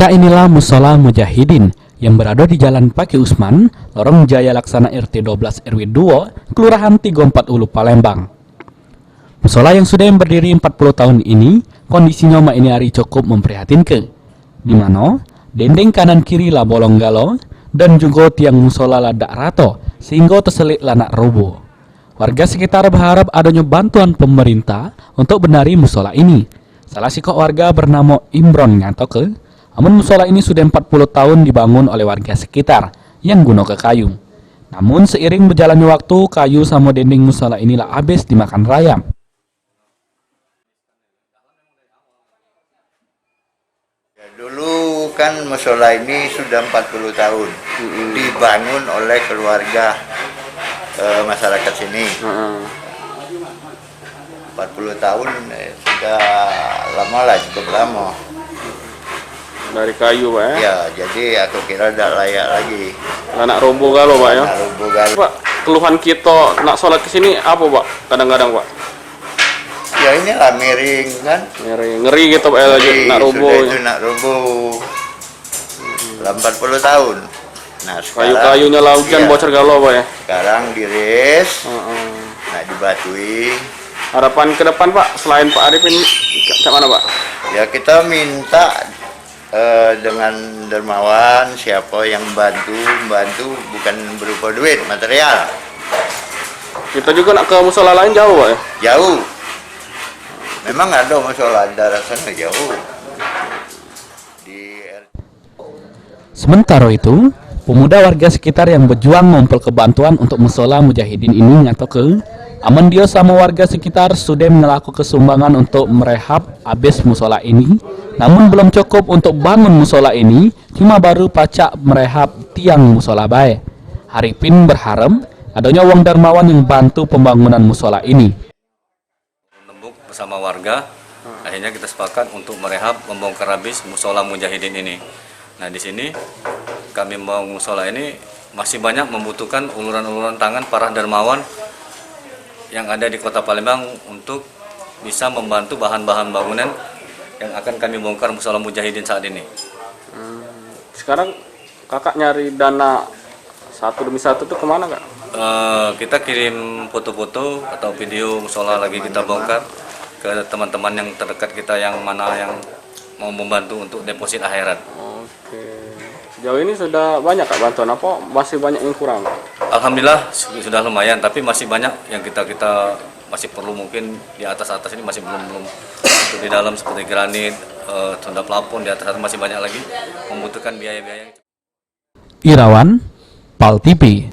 Kaca inilah Musola Mujahidin yang berada di Jalan Paki Usman, Lorong Jaya Laksana RT 12 RW 2, Kelurahan 34 Ulu Palembang. Musola yang sudah berdiri 40 tahun ini, kondisinya ini hari cukup memprihatinkan, di mana dinding kanan kiri lah bolong galo dan juga tiang musola ladak rato sehingga terselit lanak roboh. Warga sekitar berharap adanya bantuan pemerintah untuk benari musola ini. Salah sikok warga bernama Imron ngatoke, namun musola ini sudah 40 tahun dibangun oleh warga sekitar yang guna ke kayu. Namun seiring berjalannya waktu, kayu sama dinding musola inilah habis dimakan rayap. Ya, dulu kan musola ini sudah 40 tahun dibangun oleh keluarga masyarakat sini. 40 tahun sudah lama lah, cukup lama. Dari kayu, Pak ya? Ya, jadi aku kira tidak layak lagi. Anak roboh galo, Pak ya? Anak roboh galo. Pak, keluhan kita nak sholat ke sini apa, Pak? Kadang-kadang, Pak? Ya inilah miring kan. Ngeri gitu, Pak ya, lagi nak roboh. Sudah itu nak roboh. 40 tahun. Nah, sekarang Kayu-kayunya lah hujan bocor galo, Pak ya? Sekarang diris, nah dibatui. Harapan ke depan, Pak, selain Pak Arif ini, ke mana, Pak? Ya kita minta dengan dermawan, siapa yang bantu bukan berupa duit, material. Kita juga nak ke musola lain jauh, Pak ya? Jauh. Memang ada musola daerah sana jauh. Sementara itu, pemuda warga sekitar yang berjuang ngumpul kebantuan untuk musola Mujahidin ini ngatoke, aman dia sama warga sekitar sudah melakukan kesumbangan untuk merehab habis musola ini, namun belum cukup untuk bangun musola ini, cuma baru pacak merehab tiang musola bae. Haripin berharap adanya wong dermawan yang bantu pembangunan musola ini. Menembuk bersama warga, akhirnya kita sepakat untuk merehab membongkar habis musola Mujahidin ini. Nah, di sini kami membangun musola ini masih banyak membutuhkan uluran-uluran tangan para dermawan yang ada di Kota Palembang untuk bisa membantu bahan-bahan bangunan yang akan kami bongkar musola Mujahidin saat ini. Sekarang kakak nyari dana satu demi satu tuh kemana, Kak? Kita kirim foto-foto atau video musola lagi kita bongkar ke teman-teman yang terdekat kita yang mana yang mau membantu untuk deposit akhirat. Oke. Sejauh ini sudah banyak, Kak, bantuan apa? Masih banyak yang kurang, Kak? Alhamdulillah sudah lumayan, tapi masih banyak yang kita masih perlu, mungkin di atas ini masih belum untuk di dalam seperti granit, tenda plafon, di atas masih banyak lagi membutuhkan biaya-biaya. Irawan, PAL TV.